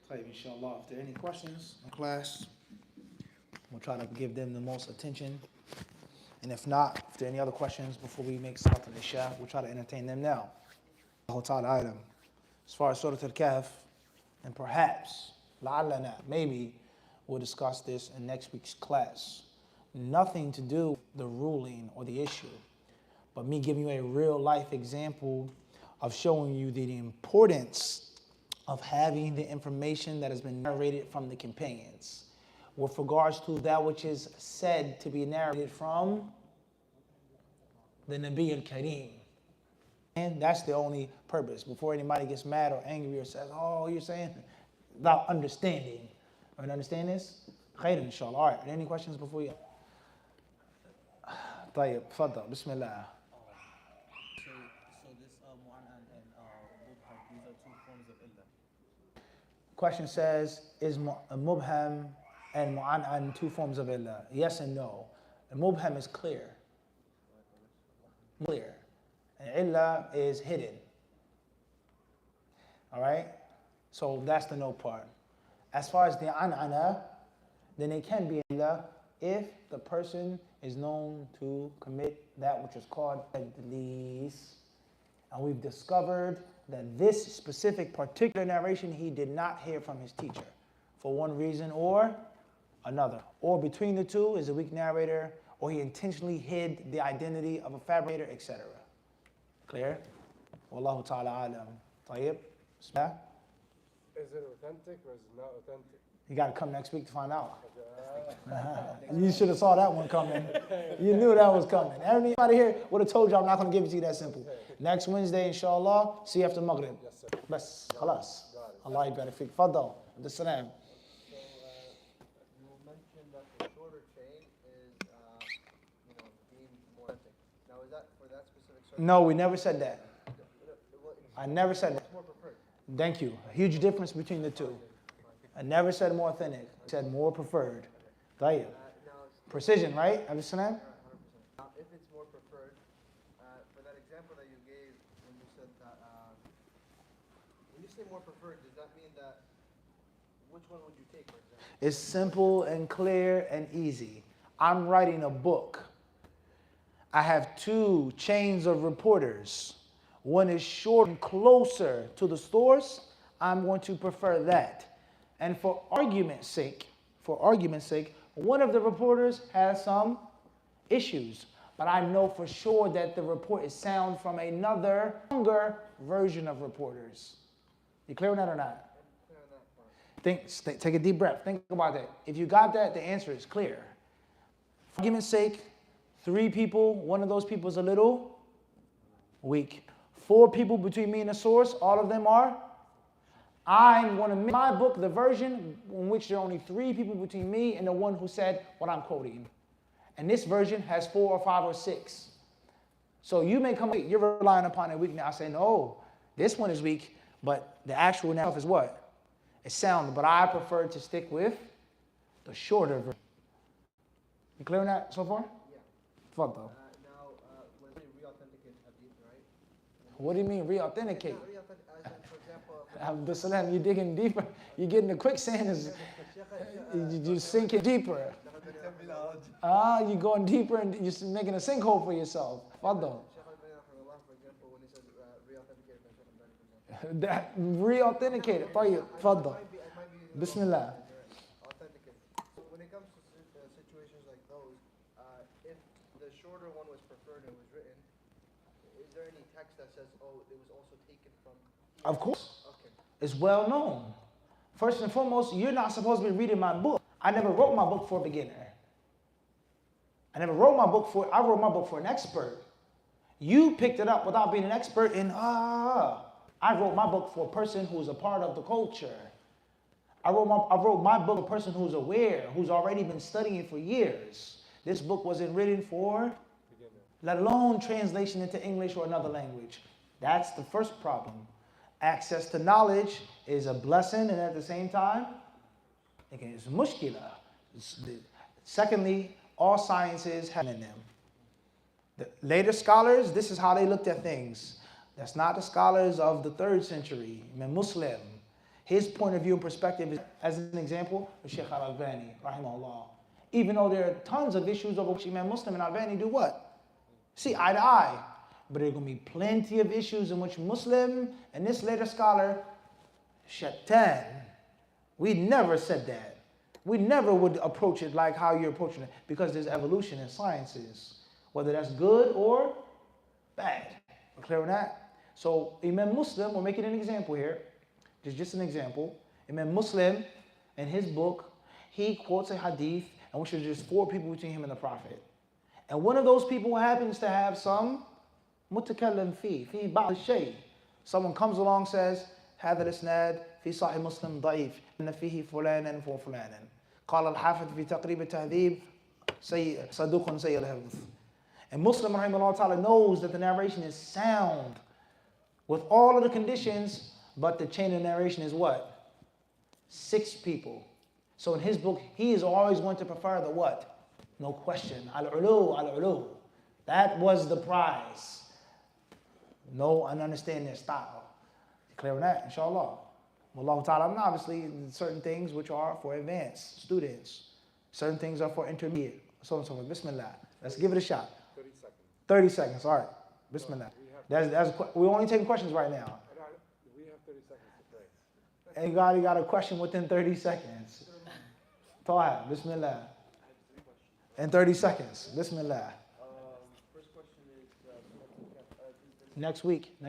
Inshallah, if there are any questions in class, we'll try to give them the most attention. And if not, if there are any other questions before we make Salat al-Isha, we'll try to entertain them now. As far as Surah Al-Kahf, and perhaps, la'allana, maybe, we'll discuss this in next week's class. Nothing to do with the ruling or the issue, but me giving you a real life example of showing you the importance of having the information that has been narrated from the companions with regards to that which is said to be narrated from the Nabi al-Kareem. And that's the only purpose. Before anybody gets mad or angry or says, oh, you're saying, without understanding. All right, understand this? Khayr, inshallah. All right, any questions before you? طيب, تفضل, Bismillah. Question says, is mubham and mu'an'an two forms of illah? Yes and no. The mubham is clear. Clear. And illah is hidden. All right? So that's the no part. As far as the an'ana, then it can be illah if the person is known to commit that which is called tadlis. And we've discovered that this specific particular narration he did not hear from his teacher for one reason or another. Or between the two is a weak narrator, or he intentionally hid the identity of a fabricator, etc. Clear? Wallahu ta'ala alam. Tayyib? Is it authentic or is it not authentic? You got to come next week to find out. You should have saw that one coming. You knew that was coming. Everybody here would have told you I'm not going to give it to you that simple. Next Wednesday, inshallah, see you after Maghrib. Yes, sir. Bas, khalas. Allah yabarak fik. Faddal. Abdus Salam. So you mentioned that the shorter chain is, deemed more authentic. Now, is that for that specific circle? No, we never said that. I never said that. More preferred. Thank you. A huge difference between the two. I never said more authentic. I said more preferred. Tayyib. Precision, right? Abdus Salam? 100%. If it's more preferred, for that example that you gave when you said that, when you say more preferred, does that mean that, which one would you take, for example? It's simple and clear and easy. I'm writing a book. I have two chains of reporters. One is short and closer to the source. I'm going to prefer that. And for argument's sake, one of the reporters has some issues, but I know for sure that the report is sound from another younger version of reporters. You clear on that or not? Clear on that part. Take a deep breath. Think about that. If you got that, the answer is clear. For argument's sake, 3 people, one of those people is a little weak. 4 people between me and the source, all of them are. I'm going to make my book the version in which there are only 3 people between me and the one who said what I'm quoting. And this version has 4 or 5 or 6. So you may come, you're relying upon a weakness. I say, no, this one is weak, but the actual now is what? It's sound, but I prefer to stick with the shorter version. You clear on that so far? Yeah. Fuck though. Now, when we re-authenticate hadith, right? What do you mean re-authenticate? Not re-authenticate, as in, for example, Abdul Salam, you're digging deeper. You're getting the quicksand. You sink it deeper. You're going deeper and you're making a sinkhole for yourself. Fadl. That re-authenticated. Fadl. Bismillah. Authenticate. When it comes to situations like those, if the shorter one was preferred and was written, is there any text that says, oh, it was also taken from here? Of course. Okay. It's well known. First and foremost, you're not supposed to be reading my book. I never wrote my book for a beginner. I wrote my book for an expert. You picked it up without being an expert in, I wrote my book for a person who's a part of the culture. I wrote my book for a person who's aware, who's already been studying for years. This book wasn't written for, let alone translation into English or another language. That's the first problem. Access to knowledge is a blessing, and at the same time, it's mushkila. Secondly, all sciences have in them. The later scholars, this is how they looked at things. That's not the scholars of the 3rd century. Muslim, His point of view and perspective is, as an example, Shaykh al-Albani, rahimahullah. Even though there are tons of issues over which Imam Muslim and Albani do what? See eye to eye. But there are going to be plenty of issues in which Muslim and this later scholar, Shaitan, we never said that. We never would approach it like how you're approaching it, because there's evolution in sciences, whether that's good or bad. We're clear on that? So Imam Muslim, we're making an example here, just an example. Imam Muslim, in his book, he quotes a hadith in which there's just 4 people between him and the Prophet. And one of those people happens to have some mutakallim fi ba'd shay. Someone comes along and says, هذا الإسناد في صحيح مسلم ضعيف إن فيه فلانا وفلانا قال الحافظ في تقريب التهذيب صدوق سيء الحفظ. And Muslim rahimahullah ta'ala knows that the narration is sound with all of the conditions, but the chain of narration is what? 6 people. So in his book, he is always going to prefer the what? No question. Al-ulu, al-ulu. That was the prize. Know and understand their style. Clear on that, inshallah. Wallahu ta'ala, and obviously certain things which are for advanced students. Certain things are for intermediate. So on and so forth. Bismillah. Let's give it a shot. 30 seconds. 30 seconds, all right. Bismillah. We're only taking questions right now. We have 30 seconds to pray. Anybody got a question within 30 seconds? Taha, Bismillah. In 30 seconds, Bismillah. First question is, Next week.